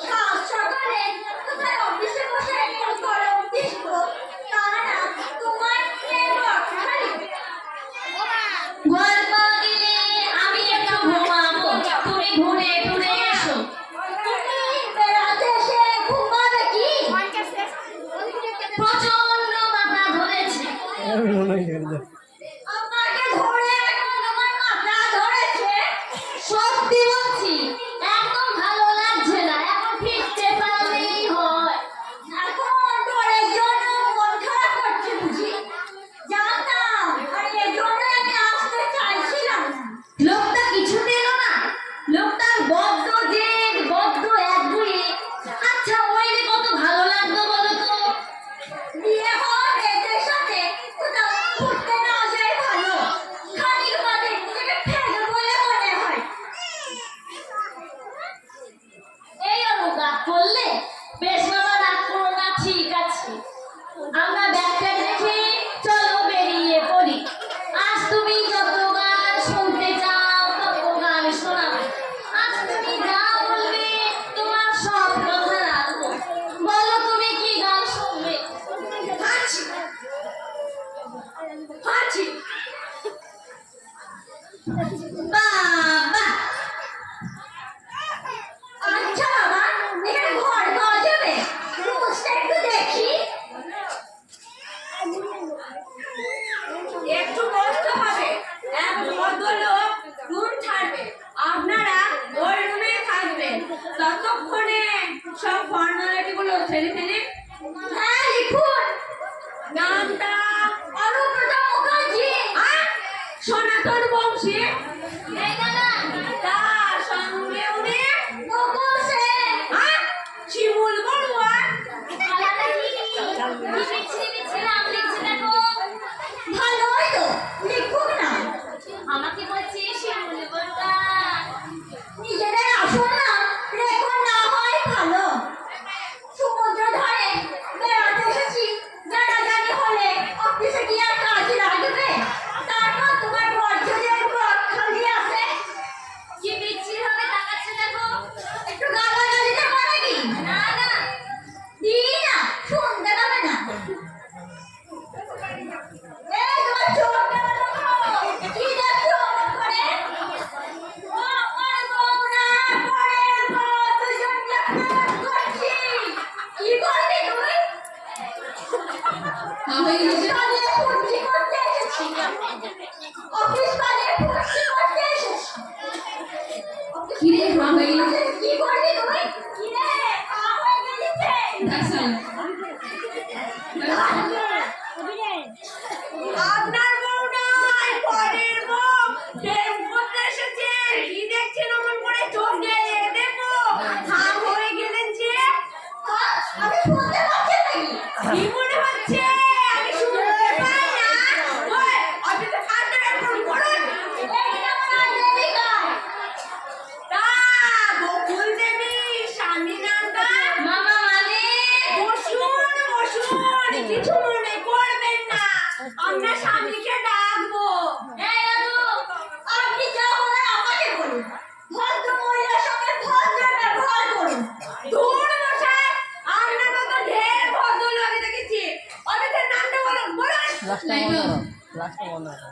সাত সকালে কোথায় অফিসে বসে গরম দিস্ত তা না তোমার গল্প দিলে আমি একটু ঘুমাবো, তুমি ঘুরে ঘুরে এসো। তুমি বেড়াতে এসে ঘুমাবে কি? প্রচন্ড মাথা ধরেছে। আমাকে ধরে তোমার মাথা ধরেছে? সত্যি বলছি একদম ভালো লাগছে না, এখন ফিরতে পারলেই হয়। এখন ডরের জন্য মন খারাপ করছে বুঝি? জানতাম, আর এর জন্য আমি আসতে চাইছিলাম না। লোকটা কিছুতে এলো না, লোকটার বড্ড জেদ, বড্ড একগুঁয়ে। আচ্ছা ওইলে কত ভালো লাগতো বলো তো? বিয়ে হওয়া মেয়েদের সাথে কোথাও ঘুরতে না যাই ভালো, খানিক বাদে নিজেকে ফেলে বলে মনে হয়। এই অনু রাগ করলে? বেশ বাবা, রাগ করো না, ঠিক আছে। আমরা ব্যাগটা রেখে চলো বেরিয়ে পড়ি। আজ তুমি যত গান শুনতে চাও তত গান শোনাবো। আজ তুমি যা বলবে তোমার সব কথা রাখবো। বলো তুমি কি গান শুনবে? হাঁচি হাঁচি। বাবা, আচ্ছা বাবা, এখানে ঘর পাওয়া যাবে? রুমটা একটু দেখি। একটু কষ্ট হবে, এক ভদ্রলোক রুম ছাড়বে, আপনারা ওই রুমে থাকবেন। ততক্ষণে সব ফর্মালিটি গুলো ছেড়ে ফেলে। হ্যাঁ লিখুন। নামটা অনুব্রতা মুখার্জি। সনাতন বংশী। এই দাদা, তার সঙ্গে উনি গোকুল সেন। শিমুল বড়ুয়া। আলাদা কি বিচ্ছিরি নাম লিখছে দেখো। ভালোই তো, লিখুক না। আমাকে বলছে শিমুল বড়ুয়া। নিজেদের আসল নাম রেখো না হয় ভালো। সমুদ্র ধারে বেড়াতে এসেছি, জানাজানি হলে অফিসে কি আর কাজ লাগবে? তারপর তোমার ঘর যদি একবার খালি আছে। কি বিচ্ছিরি হবে তাকাচ্ছে দেখো। একটু গালাগালিতে পারে কি? না না, দিই না, শুনতে পাবে না। এই তোমার চোখ কেন দেখো? কি দেখছো করে? ও আমার গোমরা করে দুজন কাজ করছি। কি করবি তুই? অফিস বানিয়ে ফুর্তি করতে এসেছি। অফিস বানিয়ে ফুর্তি করতে এসেছি। কি রে মা হয়ে গেছে? কি করবি তুই? কি রে মা হয়ে গেছে? আপনার বউ নয়, পরের বউ। প্রেম করতে এসেছে, কি দেখছেন অমন করে চোখ গেলে? দেখো হাম হয়ে গেলেন যে। আমি শুনতে পাচ্ছি নাকি? কি মনে হচ্ছে আমি শুনতে পাই না? ওই অফিসে ফালতু ফোন করুন। এই আমার দেবিকা। তা বকুল দেবী স্বামী নামটা? মামা মানে? বসুন বসুন, কিছু মনে করবেন না, আমরা স্বামীকে ডাকবো। এই অনু, আপনি যা বলেন আমাকে বলুন। ভদ্র মহিলার সঙ্গে ভদ্র ব্যবহার করুন। দূর মশাই, আপনার মতো ঢের ভদ্রলোক দেখেছি। অফিসের নামটা বলুন। বলুন। লাস্টটা বন্ধ করো।